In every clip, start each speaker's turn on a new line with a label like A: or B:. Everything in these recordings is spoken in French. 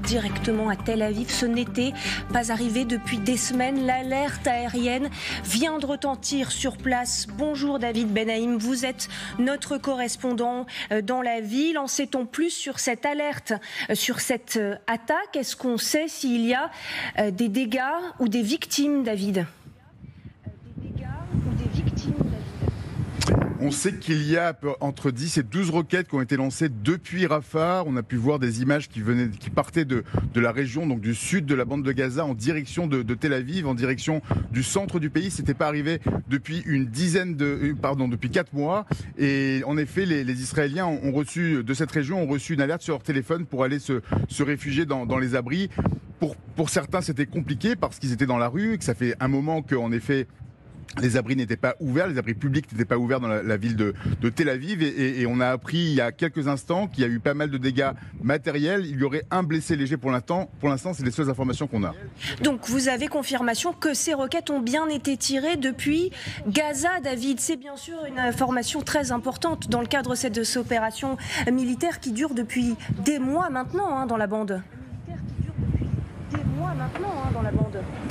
A: directement à Tel Aviv. Ce n'était pas arrivé depuis des semaines. L'alerte aérienne vient de retentir sur place. Bonjour David Benaïm, vous êtes notre correspondant dans la ville. En sait-on plus sur cette alerte, sur cette attaque? Est-ce qu'on sait s'il y a des dégâts ou des victimes, David?
B: On sait qu'il y a entre 10 et 12 roquettes qui ont été lancées depuis Rafah. On a pu voir des images qui partaient de la région, donc du sud de la bande de Gaza, en direction de Tel Aviv, en direction du centre du pays. C'était pas arrivé depuis depuis 4 mois. Et en effet, les Israéliens de cette région ont reçu une alerte sur leur téléphone pour aller se réfugier dans les abris. Pour certains, c'était compliqué parce qu'ils étaient dans la rue, que ça fait un moment qu'en effet, les abris n'étaient pas ouverts, les abris publics n'étaient pas ouverts dans la ville de Tel Aviv et on a appris il y a quelques instants qu'il y a eu pas mal de dégâts matériels. Il y aurait un blessé léger pour l'instant. Pour l'instant, c'est les seules informations qu'on a.
A: Donc vous avez confirmation que ces roquettes ont bien été tirées depuis Gaza, David. C'est bien sûr une information très importante dans le cadre de cette opération militaire qui dure depuis des mois maintenant dans la bande.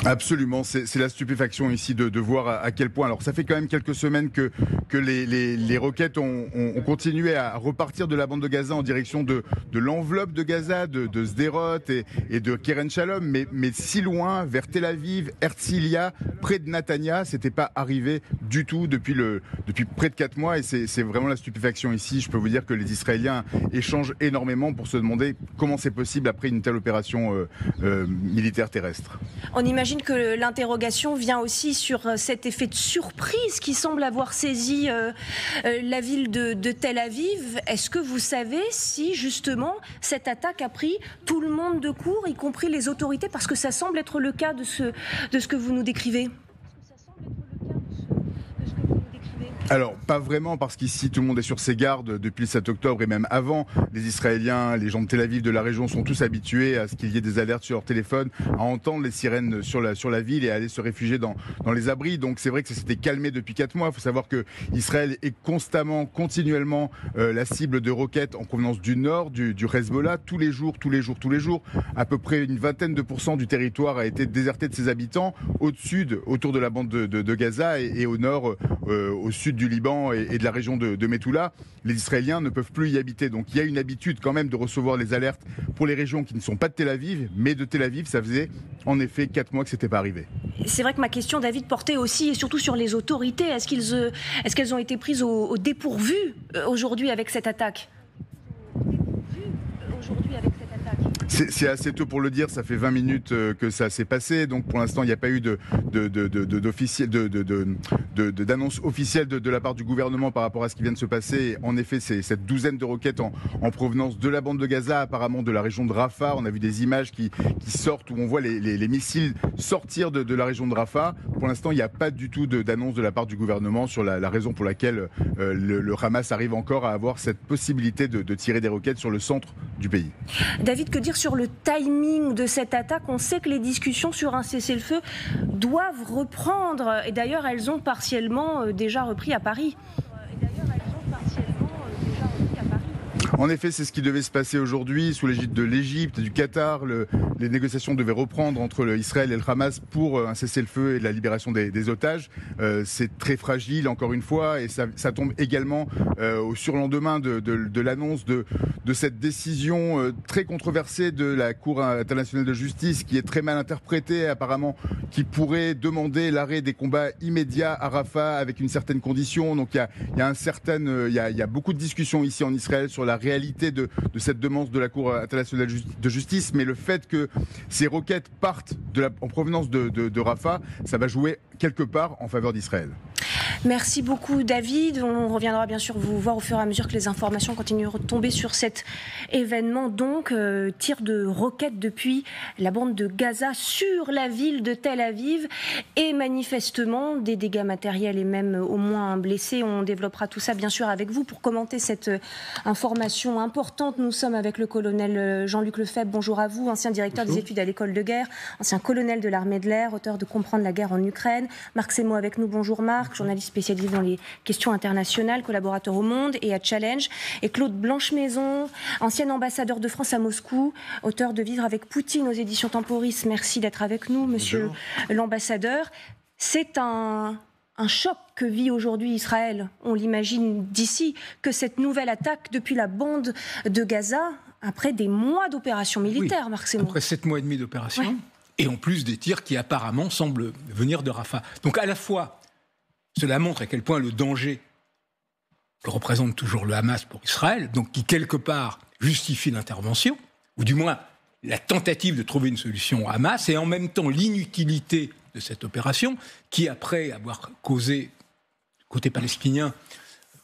B: Absolument, c'est la stupéfaction ici de voir à quel point. Alors ça fait quand même quelques semaines que les roquettes ont continué à repartir de la bande de Gaza en direction de l'enveloppe de Gaza, de Sderot et de Kerem Shalom, mais si loin, vers Tel Aviv, Herzliya, près de Netanya, c'était pas arrivé du tout depuis près de 4 mois et c'est vraiment la stupéfaction ici. Je peux vous dire que les Israéliens échangent énormément pour se demander comment c'est possible après une telle opération militaire terrestre.
A: On imagine que l'interrogation vient aussi sur cet effet de surprise qui semble avoir saisi la ville de Tel Aviv. Est-ce que vous savez si justement cette attaque a pris tout le monde de court, y compris les autorités, parce que ça semble être le cas de ce que vous nous décrivez?
B: Alors, pas vraiment, parce qu'ici, tout le monde est sur ses gardes depuis le 7 octobre et même avant. Les Israéliens, les gens de Tel Aviv, de la région, sont tous habitués à ce qu'il y ait des alertes sur leur téléphone, à entendre les sirènes sur la ville et à aller se réfugier dans les abris. Donc, c'est vrai que ça s'était calmé depuis 4 mois. Il faut savoir que Israël est continuellement la cible de roquettes en provenance du nord, du Hezbollah. Tous les jours. À peu près une vingtaine de % du territoire a été déserté de ses habitants. Au sud, autour de la bande de Gaza et au nord, au sud du Liban et de la région de Methoula, les Israéliens ne peuvent plus y habiter. Donc il y a une habitude quand même de recevoir les alertes pour les régions qui ne sont pas de Tel Aviv, mais de Tel Aviv, ça faisait en effet 4 mois que c'était pas arrivé.
A: C'est vrai que ma question, David, portait aussi et surtout sur les autorités. Est-ce qu'elles ont été prises au dépourvu aujourd'hui avec cette attaque?
B: C'est assez tôt pour le dire, ça fait 20 minutes que ça s'est passé, donc pour l'instant il n'y a pas eu d'annonce officielle de la part du gouvernement par rapport à ce qui vient de se passer. En effet, c'est cette douzaine de roquettes en provenance de la bande de Gaza, apparemment de la région de Rafah. On a vu des images qui sortent où on voit les missiles sortir de la région de Rafah. Pour l'instant, il n'y a pas du tout d'annonce de la part du gouvernement sur la raison pour laquelle le Hamas arrive encore à avoir cette possibilité de tirer des roquettes sur le centre du pays.
A: David, que dire sur le timing de cette attaque? On sait que les discussions sur un cessez-le-feu doivent reprendre. Et d'ailleurs, elles ont partiellement déjà repris à Paris.
B: En effet, c'est ce qui devait se passer aujourd'hui sous l'égide de l'Égypte et du Qatar. Les négociations devaient reprendre entre Israël et le Hamas pour un cessez-le-feu et la libération des otages. C'est très fragile, encore une fois, et ça tombe également au surlendemain de l'annonce de cette décision très controversée de la Cour internationale de justice, qui est très mal interprétée, apparemment, qui pourrait demander l'arrêt des combats immédiats à Rafah avec une certaine condition. Donc il y a beaucoup de discussions ici en Israël sur la réalité de cette demande de la Cour internationale de justice, mais le fait que ces roquettes partent en provenance de Rafah, ça va jouer quelque part en faveur d'Israël.
A: Merci beaucoup David, on reviendra bien sûr vous voir au fur et à mesure que les informations continuent de tomber sur cet événement. Donc tir de roquettes depuis la bande de Gaza sur la ville de Tel Aviv et manifestement des dégâts matériels et même au moins un blessé. On développera tout ça bien sûr avec vous pour commenter cette information importante. Nous sommes avec le colonel Jean-Luc Lefebvre, bonjour à vous, ancien directeur des études à l'école de guerre, ancien colonel de l'armée de l'air, auteur de Comprendre la guerre en Ukraine. Marc Semo avec nous, bonjour Marc, journaliste spécialisé dans les questions internationales, collaborateur au Monde et à Challenge. Et Claude Blanchemaison, ancien ambassadeur de France à Moscou, auteur de Vivre avec Poutine aux éditions Temporis. Merci d'être avec nous, monsieur l'ambassadeur. C'est un choc que vit aujourd'hui Israël. On l'imagine d'ici, que cette nouvelle attaque depuis la bande de Gaza, après des mois d'opérations militaires, Marc Seymour.
C: Après 7 mois et demi d'opérations, et en plus des tirs qui apparemment semblent venir de Rafah. Donc à la fois, cela montre à quel point le danger que représente toujours le Hamas pour Israël, donc qui quelque part justifie l'intervention, ou du moins la tentative de trouver une solution au Hamas, et en même temps l'inutilité de cette opération, qui, après avoir causé, côté palestinien,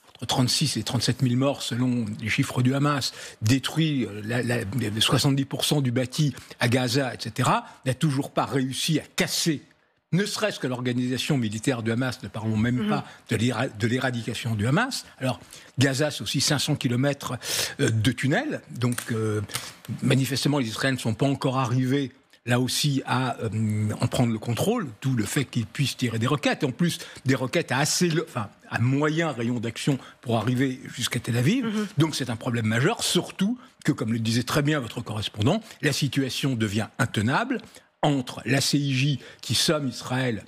C: entre 36 et 37 000 morts selon les chiffres du Hamas, détruit 70% du bâti à Gaza, etc., n'a toujours pas réussi à casser, ne serait-ce que l'organisation militaire du Hamas, ne parlons même pas de l'éradication du Hamas. Alors, Gaza, c'est aussi 500 km de tunnels, donc manifestement, les Israéliens ne sont pas encore arrivés là aussi à en prendre le contrôle, d'où le fait qu'ils puissent tirer des roquettes, et en plus des roquettes à moyen rayon d'action pour arriver jusqu'à Tel Aviv. Donc c'est un problème majeur, surtout que, comme le disait très bien votre correspondant, la situation devient intenable entre la CIJ qui somme Israël,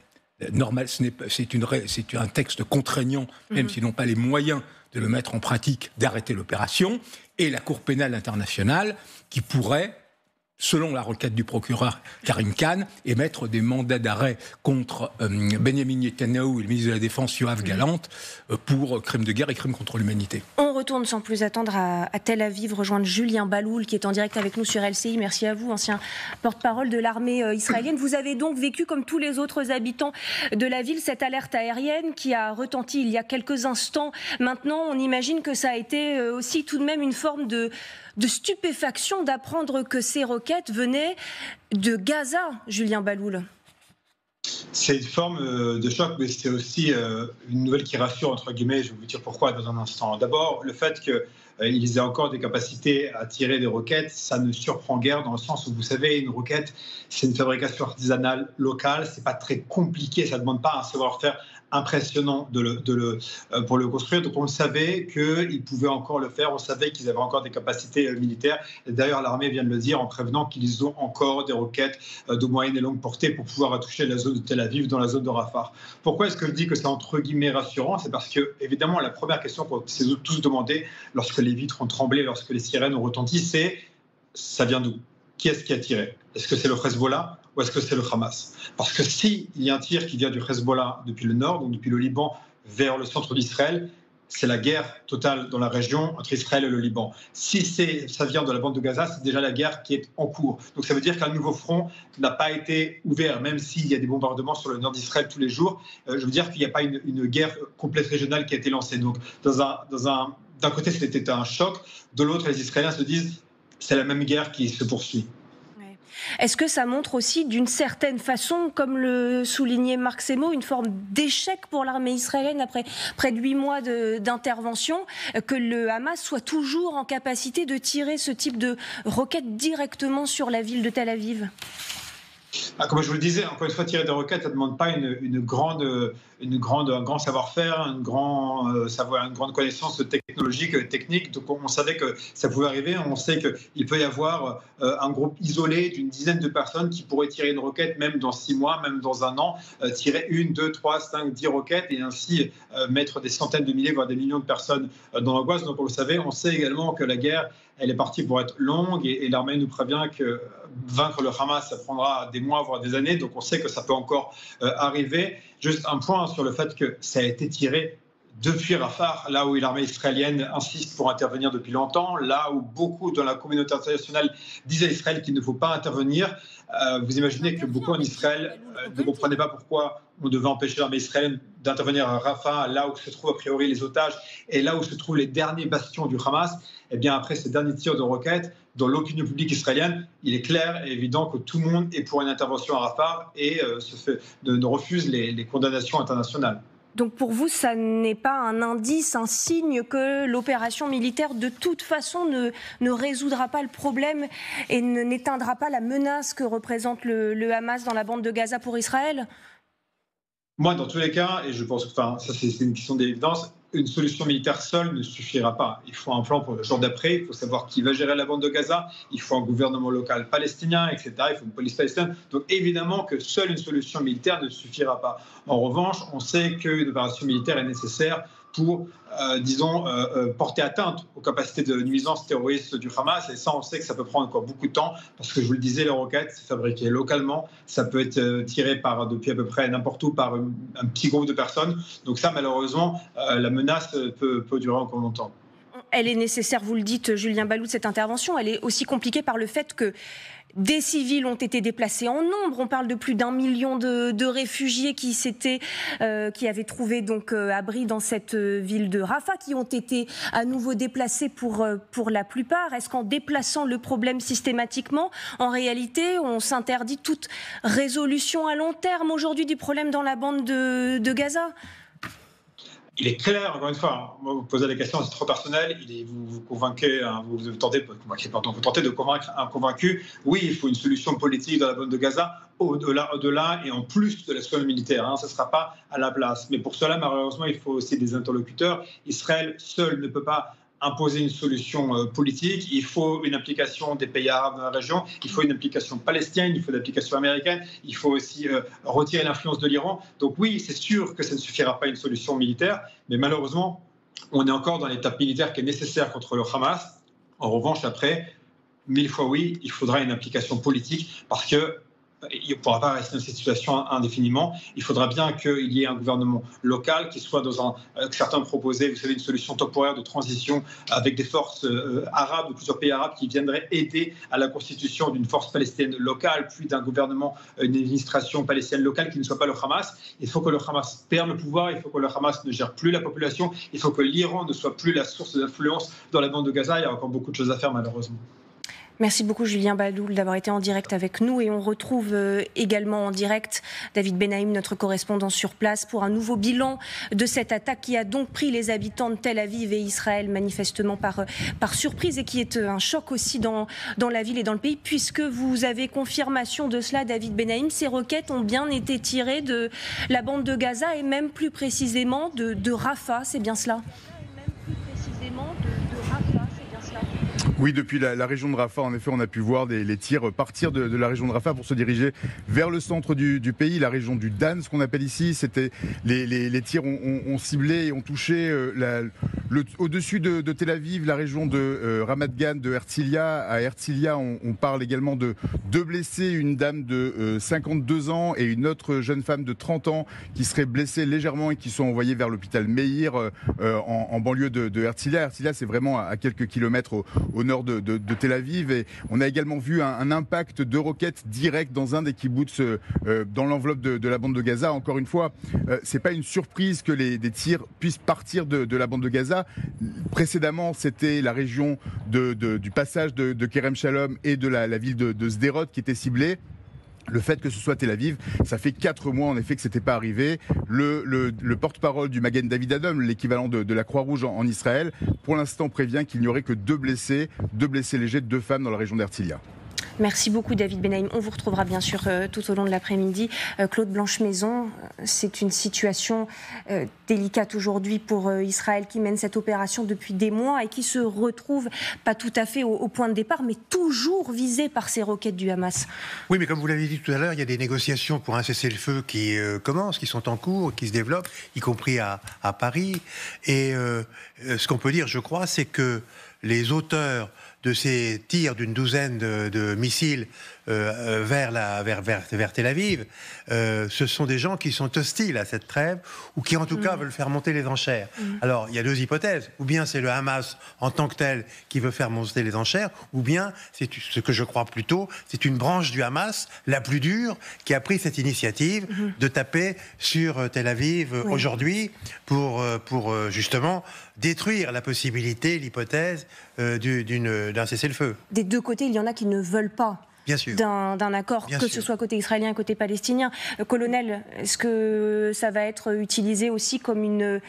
C: normal, c'est un texte contraignant, même s'ils n'ont pas les moyens de le mettre en pratique, d'arrêter l'opération, et la Cour pénale internationale qui pourrait, selon la requête du procureur Karim Khan, émettre des mandats d'arrêt contre Benjamin Netanyahu et le ministre de la Défense Yoav Gallant pour crimes de guerre et crimes contre l'humanité.
A: On retourne sans plus attendre à Tel Aviv, rejoindre Julien Baloul qui est en direct avec nous sur LCI. Merci à vous, ancien porte-parole de l'armée israélienne. Vous avez donc vécu, comme tous les autres habitants de la ville, cette alerte aérienne qui a retenti il y a quelques instants. Maintenant, on imagine que ça a été aussi tout de même une forme de stupéfaction d'apprendre que ces roquettes venaient de Gaza, Julien Baloul.
D: C'est une forme de choc, mais c'est aussi une nouvelle qui rassure, entre guillemets. Je vais vous dire pourquoi dans un instant. D'abord, le fait qu'ils aient encore des capacités à tirer des roquettes, ça ne surprend guère dans le sens où, vous savez, une roquette, c'est une fabrication artisanale locale, c'est pas très compliqué, ça ne demande pas un savoir-faire impressionnant pour le construire. Donc on savait qu'ils pouvaient encore le faire, on savait qu'ils avaient encore des capacités militaires. Et d'ailleurs, l'armée vient de le dire en prévenant qu'ils ont encore des roquettes de moyenne et longue portée pour pouvoir toucher la zone de Tel Aviv, dans la zone de Rafah. Pourquoi est-ce que je dis que c'est entre guillemets rassurant? C'est parce que, évidemment, la première question qu'on s'est tous demandé lorsque les vitres ont tremblé, lorsque les sirènes ont retenti, c'est ça vient d'où? Qui est-ce qui a tiré? Est-ce que c'est le Hezbollah ou est-ce que c'est le Hamas? Parce que s'il y a un tir qui vient du Hezbollah depuis le nord, donc depuis le Liban vers le centre d'Israël, c'est la guerre totale dans la région entre Israël et le Liban. Si ça vient de la bande de Gaza, c'est déjà la guerre qui est en cours. Donc ça veut dire qu'un nouveau front n'a pas été ouvert, même s'il y a des bombardements sur le nord d'Israël tous les jours. Je veux dire qu'il n'y a pas une guerre complète régionale qui a été lancée. Donc d'un côté, c'était un choc. De l'autre, les Israéliens se disent c'est la même guerre qui se poursuit.
A: Est-ce que ça montre aussi, d'une certaine façon, comme le soulignait Marc Seymour, une forme d'échec pour l'armée israélienne après près de 8 mois d'intervention, que le Hamas soit toujours en capacité de tirer ce type de roquettes directement sur la ville de Tel Aviv?
D: Comme je vous le disais, encore une fois, tirer des roquettes, ça ne demande pas un grand savoir-faire, une grande connaissance technologique, technique. Donc on savait que ça pouvait arriver. On sait qu'il peut y avoir un groupe isolé d'une dizaine de personnes qui pourraient tirer une roquette, même dans 6 mois, même dans un an, tirer 1, 2, 3, 5, 10 roquettes et ainsi mettre des centaines de milliers, voire des millions de personnes dans l'angoisse. Donc vous le savez, on sait également que la guerre, elle est partie pour être longue et l'armée nous prévient que vaincre le Hamas, ça prendra des mois, voire des années. Donc on sait que ça peut encore arriver. Juste un point sur le fait que ça a été tiré depuis Rafah, là où l'armée israélienne insiste pour intervenir depuis longtemps, là où beaucoup dans la communauté internationale disent à Israël qu'il ne faut pas intervenir. Vous imaginez que beaucoup en Israël ne comprenaient pas pourquoi on devait empêcher l'armée israélienne d'intervenir à Rafah, là où se trouvent a priori les otages et là où se trouvent les derniers bastions du Hamas. Et bien après ces derniers tirs de roquettes, dans l'opinion publique israélienne, il est clair et évident que tout le monde est pour une intervention à Rafah et ne refuse les condamnations internationales.
A: Donc pour vous, ça n'est pas un indice, un signe que l'opération militaire de toute façon ne résoudra pas le problème et n'éteindra pas la menace que représente le Hamas dans la bande de Gaza pour Israël?
D: Moi, dans tous les cas, et je pense que ça c'est une question d'évidence, une solution militaire seule ne suffira pas. Il faut un plan pour le jour d'après, il faut savoir qui va gérer la bande de Gaza, il faut un gouvernement local palestinien, etc. Il faut une police palestinienne. Donc évidemment que seule une solution militaire ne suffira pas. En revanche, on sait qu'une opération militaire est nécessaire pour, porter atteinte aux capacités de nuisance terroriste du Hamas. Et ça, on sait que ça peut prendre encore beaucoup de temps, parce que je vous le disais, les roquettes, c'est fabriqué localement. Ça peut être tiré depuis à peu près n'importe où par un petit groupe de personnes. Donc ça, malheureusement, la menace peut durer encore longtemps.
A: Elle est nécessaire, vous le dites, Julien Baloud, cette intervention. Elle est aussi compliquée par le fait que des civils ont été déplacés en nombre. On parle de plus d'1 million de réfugiés qui avaient trouvé donc abri dans cette ville de Rafah, qui ont été à nouveau déplacés pour la plupart. Est-ce qu'en déplaçant le problème systématiquement, en réalité, on s'interdit toute résolution à long terme aujourd'hui du problème dans la bande de Gaza ?
D: Il est clair, encore une fois, moi, vous posez la question, c'est trop personnel, vous convainquez, vous tentez de convaincre un convaincu. Oui, il faut une solution politique dans la bande de Gaza, au-delà et en plus de la solution militaire. Ça ne sera pas à la place. Mais pour cela, malheureusement, il faut aussi des interlocuteurs. Israël seul ne peut pas imposer une solution politique. Il faut une implication des pays arabes dans la région, il faut une implication palestinienne, il faut une implication américaine, il faut aussi retirer l'influence de l'Iran. Donc oui, c'est sûr que ça ne suffira pas une solution militaire, mais malheureusement, on est encore dans l'étape militaire qui est nécessaire contre le Hamas. En revanche, après, 1000 fois oui, il faudra une implication politique, parce que il ne pourra pas rester dans cette situation indéfiniment. Il faudra bien qu'il y ait un gouvernement local qui soit certains proposaient, vous savez, une solution temporaire de transition avec des forces arabes, de plusieurs pays arabes qui viendraient aider à la constitution d'une force palestinienne locale, puis d'un gouvernement, une administration palestinienne locale qui ne soit pas le Hamas. Il faut que le Hamas perde le pouvoir, il faut que le Hamas ne gère plus la population, il faut que l'Iran ne soit plus la source d'influence dans la bande de Gaza. Il y a encore beaucoup de choses à faire, malheureusement.
A: Merci beaucoup Julien Baloud d'avoir été en direct avec nous, et on retrouve également en direct David Benaïm, notre correspondant sur place, pour un nouveau bilan de cette attaque qui a donc pris les habitants de Tel Aviv et Israël manifestement par surprise, et qui est un choc aussi dans la ville et dans le pays, puisque vous avez confirmation de cela, David Benaïm. Ces roquettes ont bien été tirées de la bande de Gaza et même plus précisément de Rafah, c'est bien cela ?
B: Oui, depuis la région de Rafah, en effet, on a pu voir les tirs partir de la région de Rafah pour se diriger vers le centre du pays, la région du Dan, ce qu'on appelle ici. C'était les tirs ont ciblé et ont touché au-dessus de Tel Aviv, la région de Ramat Gan, de Herzliya. À Herzliya, on parle également de 2 blessés, une dame de 52 ans et une autre jeune femme de 30 ans qui seraient blessées légèrement et qui sont envoyées vers l'hôpital Meir en banlieue de Herzliya. Herzliya, c'est vraiment à quelques kilomètres au nord de Tel Aviv, et on a également vu un impact de roquettes direct dans un des kibboutz dans l'enveloppe de la bande de Gaza. Encore une fois, c'est pas une surprise que des tirs puissent partir de la bande de Gaza. Précédemment, c'était la région du passage de Kerem Shalom et de la ville de Sderot qui était ciblée. Le fait que ce soit Tel Aviv, ça fait 4 mois en effet que c'était pas arrivé. Le porte-parole du Magen David Adom, l'équivalent de la Croix-Rouge en Israël, pour l'instant prévient qu'il n'y aurait que 2 blessés légers, 2 femmes dans la région d'Herzliya.
A: Merci beaucoup David Benaïm. On vous retrouvera bien sûr tout au long de l'après-midi. Claude Blanche-Maison, c'est une situation délicate aujourd'hui pour Israël qui mène cette opération depuis des mois et qui se retrouve pas tout à fait au point de départ, mais toujours visé par ces roquettes du Hamas.
E: Oui, mais comme vous l'avez dit tout à l'heure, il y a des négociations pour un cessez-le-feu qui commencent, qui sont en cours, qui se développent, y compris à Paris. Et ce qu'on peut dire, je crois, c'est que les auteurs de ces tirs d'une douzaine de missiles vers Tel Aviv, ce sont des gens qui sont hostiles à cette trêve, ou qui en tout cas veulent faire monter les enchères. Alors il y a 2 hypothèses, ou bien c'est le Hamas en tant que tel qui veut faire monter les enchères, ou bien c'est ce que je crois plutôt, c'est une branche du Hamas, la plus dure, qui a pris cette initiative de taper sur Tel Aviv aujourd'hui pour justement détruire la possibilité, l'hypothèse d'un cessez-le-feu.
A: Des 2 côtés, il y en a qui ne veulent pas d'un accord, que ce soit côté israélien et côté palestinien. Colonel, est-ce que ça va être utilisé aussi comme une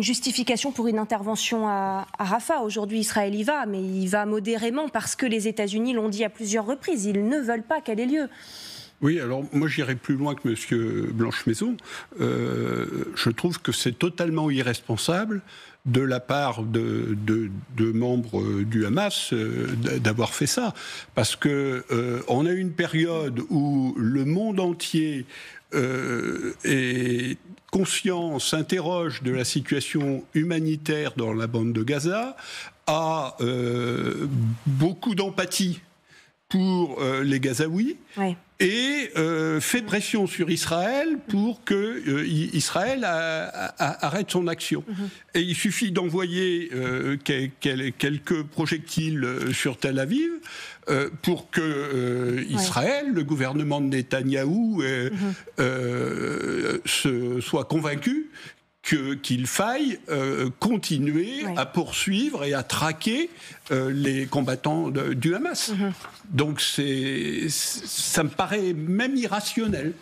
A: justification pour une intervention à Rafah? Aujourd'hui, Israël y va, mais il va modérément parce que les États-Unis l'ont dit à plusieurs reprises. Ils ne veulent pas qu'elle ait lieu.
F: Oui, alors moi j'irais plus loin que M. Blanche-Maison. Je trouve que c'est totalement irresponsable de la part de membres du Hamas d'avoir fait ça. Parce que on a une période où le monde entier est conscient, s'interroge de la situation humanitaire dans la bande de Gaza, a beaucoup d'empathie pour les Gazaouis, oui, et fait pression sur Israël pour que Israël arrête son action. Et il suffit d'envoyer quelques projectiles sur Tel Aviv pour que Israël, le gouvernement de Netanyahou, soit convaincu qu'il faille continuer à poursuivre et à traquer les combattants du Hamas. Donc ça me paraît même irrationnel.